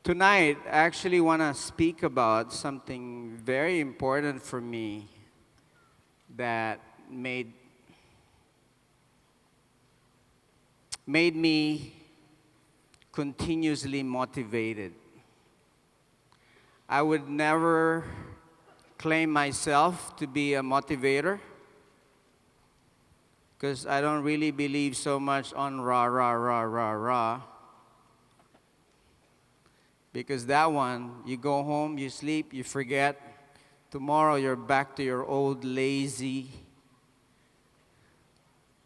Tonight, I actually want to speak about something very important for me that made me continuously motivated. I would never claim myself to be a motivator because I don't really believe so much on rah, rah, rah, rah, rah. Because that one, you go home, you sleep, you forget. Tomorrow you're back to your old lazy,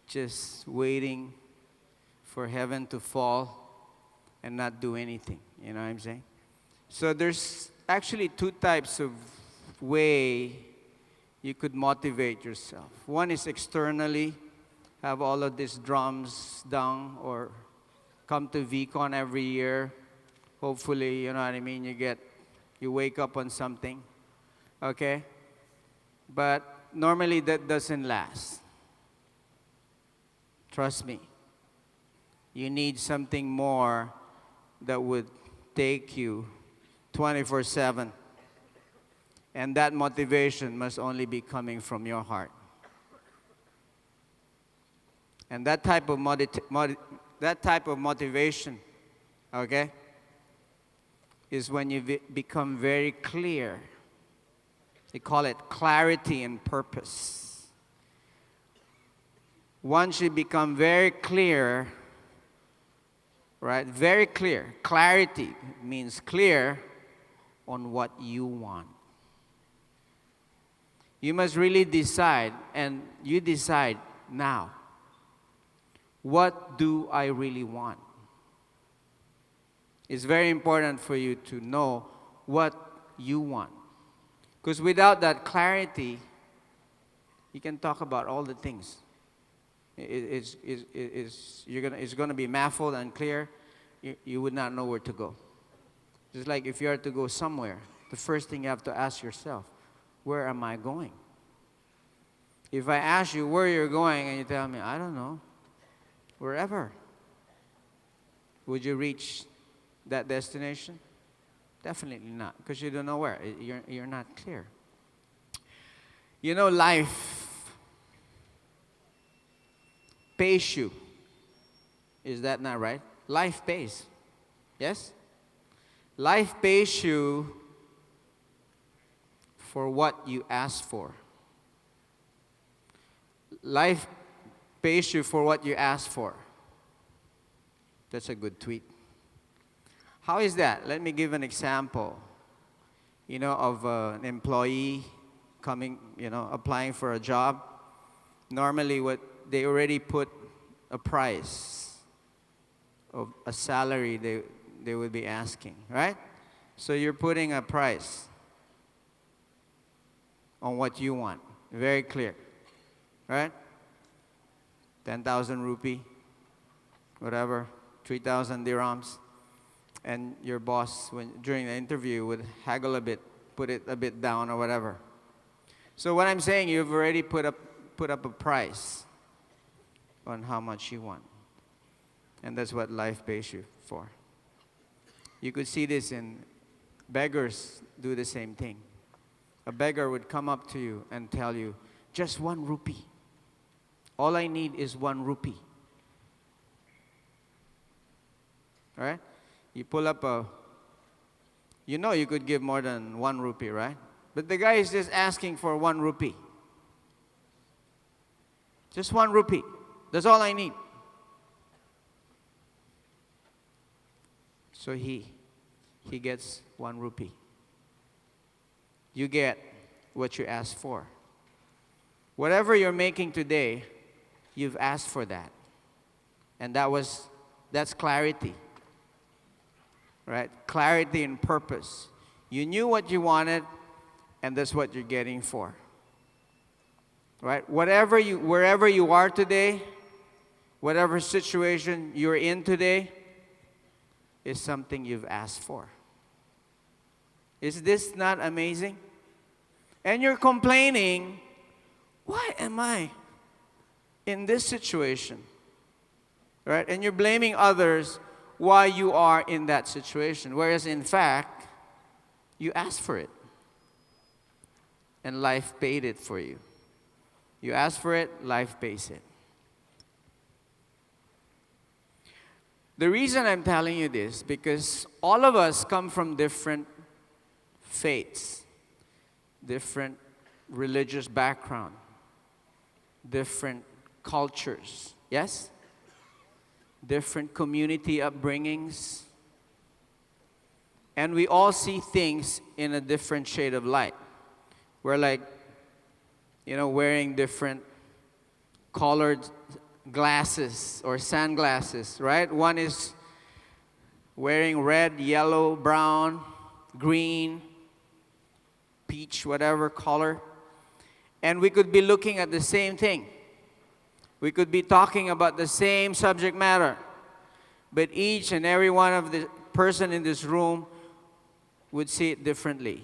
just waiting for heaven to fall and not do anything. You know what I'm saying? So there's actually two types of way you could motivate yourself. One is externally, have all of these drums down or come to VCon every year. Hopefully, you know what I mean, you wake up on something, okay? But normally that doesn't last. Trust me. You need something more that would take you 24/7. And that motivation must only be coming from your heart. And that type of motivation, okay, is when you become very clear. They call it clarity and purpose. One should become very clear, right? Very clear. Clarity means clear on what you want. You must really decide, and you decide now. What do I really want? It's very important for you to know what you want. Because without that clarity, you can talk about all the things. It's going to be muffled and clear. You would not know where to go. Just like if you are to go somewhere, the first thing you have to ask yourself, where am I going? If I ask you where you're going and you tell me, I don't know, wherever, would you reach that destination? Definitely not, because you don't know where. You're not clear. You know, life pays you. Is that not right? Life pays. Yes? Life pays you for what you ask for. Life pays you for what you ask for. That's a good tweet. How is that? Let me give an example, of an employee coming, applying for a job. Normally they already put a price of a salary they would be asking, right? So you're putting a price on what you want. Very clear, right? 10,000 rupee, whatever, 3,000 dirhams. And your boss, during the interview, would haggle a bit, put it a bit down or whatever. So what I'm saying, you've already put up a price on how much you want. And that's what life pays you for. You could see this in beggars do the same thing. A beggar would come up to you and tell you, just 1 rupee. All I need is 1 rupee. All right? You pull up you could give more than 1 rupee, right? But the guy is just asking for 1 rupee. Just 1 rupee. That's all I need. So he gets 1 rupee. You get what you asked for. Whatever you're making today, you've asked for that. And that's clarity. Right? Clarity and purpose. You knew what you wanted, and that's what you're getting for. Right? Wherever you are today, whatever situation you're in today, is something you've asked for. Is this not amazing? And you're complaining, why am I in this situation? Right? And you're blaming others why you are in that situation. Whereas in fact, you asked for it. And life paid it for you. You asked for it, life pays it. The reason I'm telling you this, because all of us come from different faiths, different religious background, different cultures, yes? Different community upbringings. And we all see things in a different shade of light. We're like, wearing different colored glasses or sunglasses, right? One is wearing red, yellow, brown, green, peach, whatever color. And we could be looking at the same thing. We could be talking about the same subject matter. But each and every one of the person in this room would see it differently.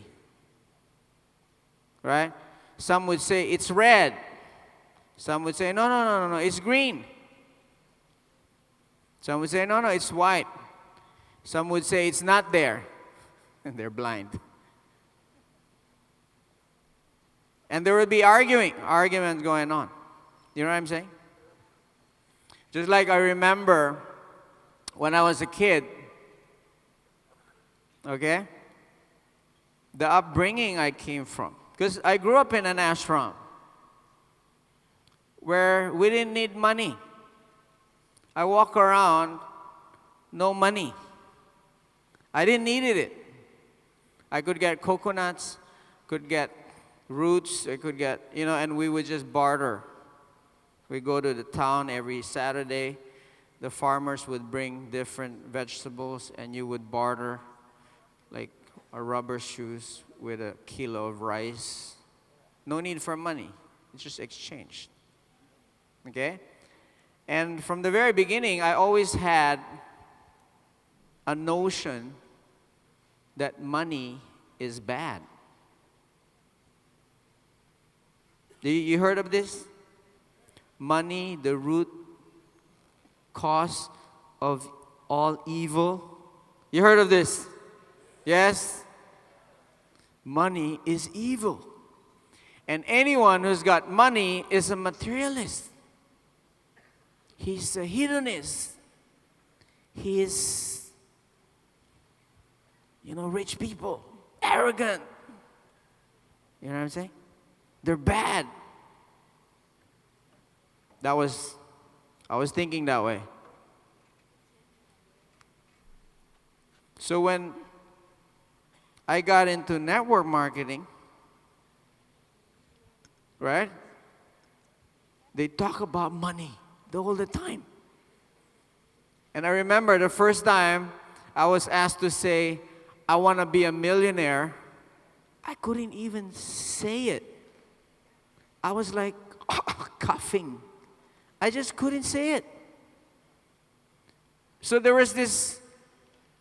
Right? Some would say it's red. Some would say, no, it's green. Some would say, no, it's white. Some would say it's not there. And they're blind. And there would be arguments going on. You know what I'm saying? Just like I remember when I was a kid, okay? The upbringing I came from. Because I grew up in an ashram where we didn't need money. I walk around, no money. I didn't need it. I could get coconuts, could get roots, I could get, and we would just barter. We go to the town every Saturday. The farmers would bring different vegetables and you would barter, like a rubber shoes with a kilo of rice. No need for money. It's just exchanged. Okay? And from the very beginning, I always had a notion that money is bad. You heard of this? Money, the root cause of all evil. You heard of this? Yes? Money is evil. And anyone who's got money is a materialist. He's a hedonist. He is, rich people, arrogant. You know what I'm saying? They're bad. I was thinking that way. So when I got into network marketing, right? They talk about money all the time. And I remember the first time I was asked to say, I want to be a millionaire, I couldn't even say it. I was like coughing. I just couldn't say it. So there was this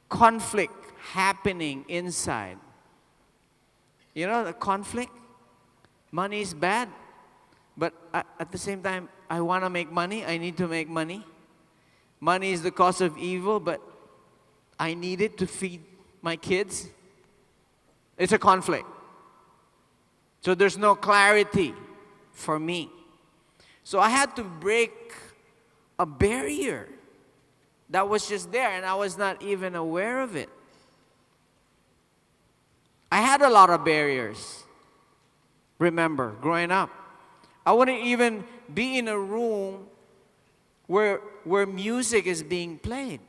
conflict happening inside. The conflict? Money is bad. But at the same time, I want to make money. I need to make money. Money is the cause of evil, but I need it to feed my kids. It's a conflict. So there's no clarity for me. So I had to break a barrier that was just there, and I was not even aware of it. I had a lot of barriers. Remember, growing up, I wouldn't even be in a room where music is being played.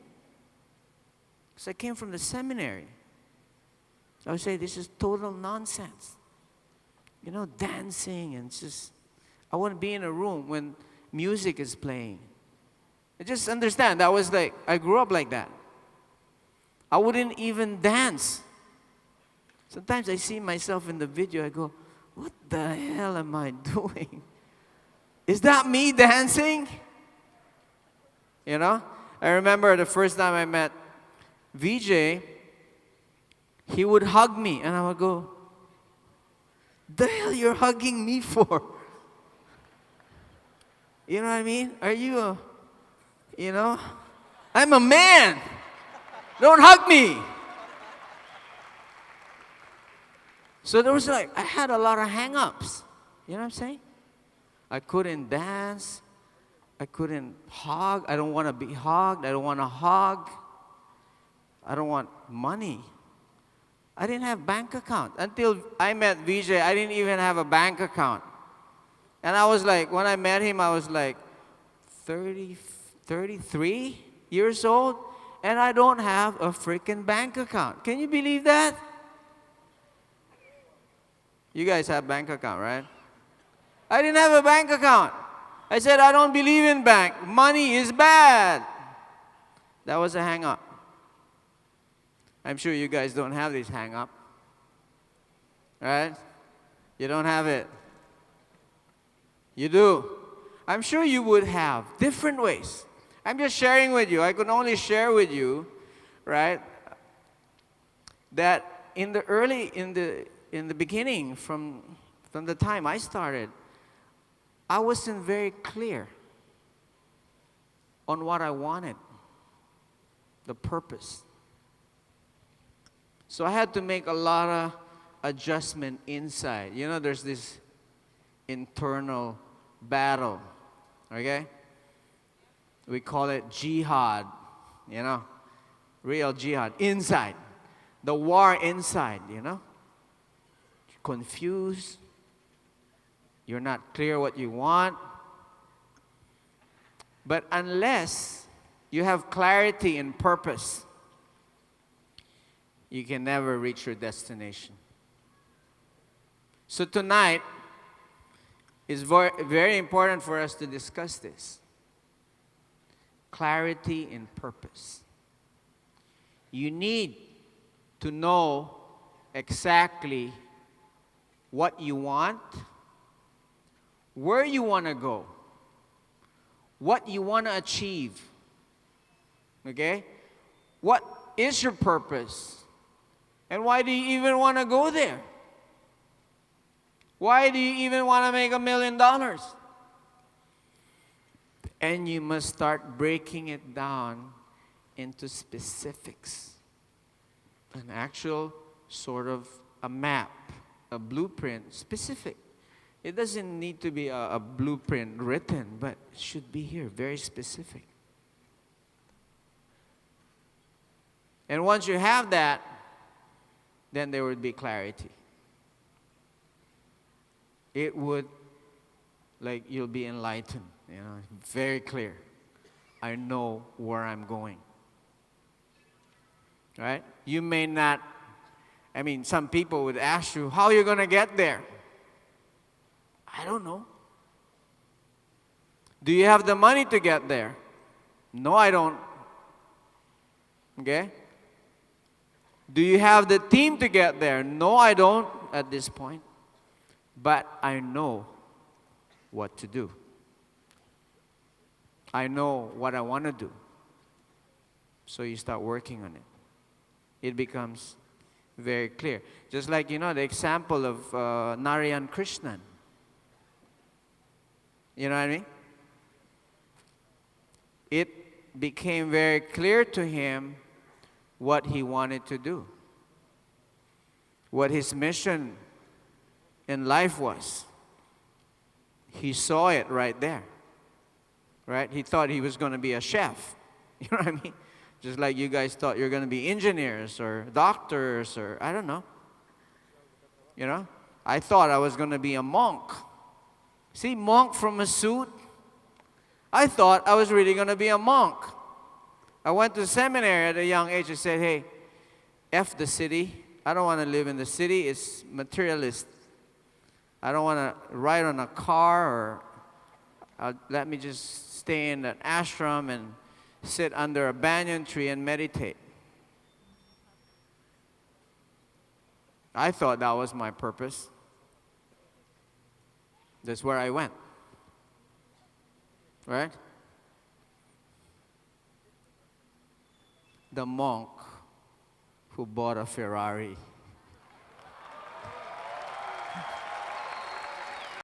Because I came from the seminary. I would say, this is total nonsense. Dancing and just, I wouldn't be in a room when music is playing. I just understand, I grew up like that. I wouldn't even dance. Sometimes I see myself in the video, I go, what the hell am I doing? Is that me dancing? I remember the first time I met VJ, he would hug me and I would go, the hell you're hugging me for? You know what I mean? Are you I'm a man. Don't hug me. So there was like, I had a lot of hang-ups. You know what I'm saying? I couldn't dance. I couldn't hug. I don't want to be hugged. I don't want to hug. I don't want money. I didn't have bank account. Until I met Vijay, I didn't even have a bank account. And I was like, when I met him, I was like 33 years old, and I don't have a freaking bank account. Can you believe that? You guys have bank account, right? I didn't have a bank account. I said, I don't believe in bank. Money is bad. That was a hang up. I'm sure you guys don't have this hang up. Right? You don't have it. You do. I'm sure you would have different ways. I'm just sharing with you. I could only share with you, right, that in the beginning, from the time I started, I wasn't very clear on what I wanted, the purpose. So I had to make a lot of adjustment inside. You know, there's this internal battle, okay? We call it jihad, you know, real jihad, inside. The war inside, you know? Confused. You're not clear what you want. But unless you have clarity and purpose, you can never reach your destination. So tonight is very important for us to discuss this. Clarity and purpose. You need to know exactly what you want, where you want to go, what you want to achieve. Okay? What is your purpose? And why do you even want to go there? Why do you even want to make $1 million? And you must start breaking it down into specifics. An actual sort of a map, a blueprint, specific. It doesn't need to be a blueprint written, but it should be here, very specific. And once you have that, then there would be clarity. It would, like, you'll be enlightened, you know, very clear. I know where I'm going. Right? You may not, I mean, some people would ask you, how are you going to get there? I don't know. Do you have the money to get there? No, I don't. Okay? Do you have the team to get there? No, I don't at this point. But I know what to do. I know what I want to do. So you start working on it. It becomes very clear. Just like, you know, the example of Narayan Krishnan. You know what I mean? It became very clear to him what he wanted to do, what his mission in life was. He saw it right there, right? He thought he was going to be a chef. You know what I mean? Just like you guys thought you're going to be engineers or doctors or I don't know. You know? I thought I was going to be a monk. See, monk from a suit? I thought I was really going to be a monk. I went to seminary at a young age and said, hey, F the city. I don't want to live in the city. It's materialist. I don't want to ride on a car or let me just stay in an ashram and sit under a banyan tree and meditate. I thought that was my purpose. That's where I went. Right? The monk who bought a Ferrari